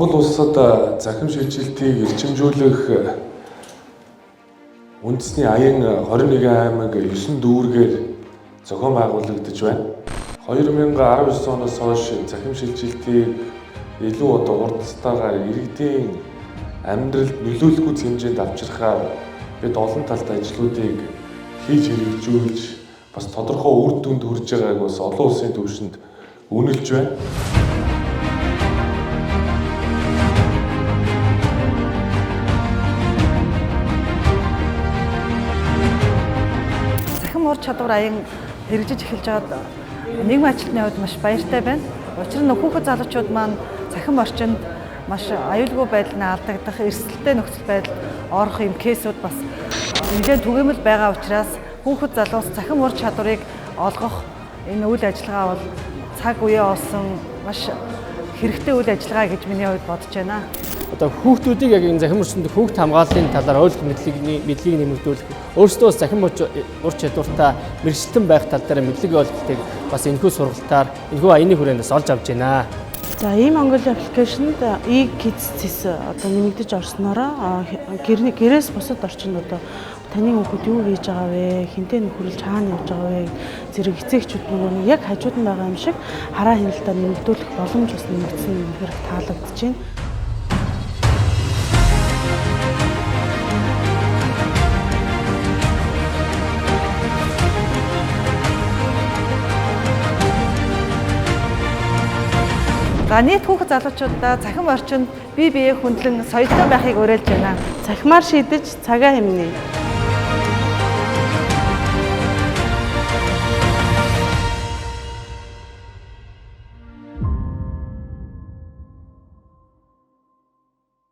Монгол улсад захим шилжилтийг эрчимжүүлэх үндэсний аян 21 аймаг 9 дүүргээр зохион байгуулагдаж байна. 2019 оноос хойш захим шилжилтийг илүү хурдтайгаар иргэдийн амьдралд нөлөөлөх хэмжээнд авчрахаар бид олон талтай ажлуудыг хийж хэрэгжүүлж бас тодорхой үр дүнд хүрж байгааг бас олон улсын түвшинд үнэлж байна. Ур чадвар аян хэрэгжиж эхэлж байгаад нийгмийн ачлалны хувьд маш баяртай байна. Учир нь хүүхэд залуучууд маань цахим орчинд маш аюулгүй байдлаар алдагдах, эрсдэлтэй нөхцөл байдалд орох юм кейсүүд бас нэлээд түгээмэл байгаа учраас хүүхэд залуус цахим ур чадварыг олгох энэ үйл ажиллагаа бол цаг үеэ олсон маш хэрэгтэй үйл ажиллагаа гэж миний хувьд бодож байна. Одоо хүүхдүүдийг яг энэ захим орчинд хүүхд хамгааллын талаар ойлголт мэдлэгийг нэмэгдүүлэх, өөрсдөө захим ур чадвартай мэргэжилтэн байх тал дээр мэдлэг ойлголтыг бас энэхүү сургалтаар энэхүү аяны хүрээнээс олж авч байна. За ийм Mongolia application-д e-kids одоо нэмэгдэж орсноороо гэрээс бусад орчинд одоо таны хүүхэд юу хийж байгаа вэ? Хинтээ нөхөрлөж хаана явж байгаа вэ? Зэрэг эцэгчүүд нөгөө яг хажууд нь байгаа юм шиг хараа хяналтаа нэмэгдүүлэх боломж бас нэмэгдсэн юм хэрэг таалагдж байна. За нийт хүүхэд залуучуудаа захим орчинд бие биеэ хөндлөн соёлтой байхыг уриалж байна. Цахимаар шийдэж цагаа хэмнэ.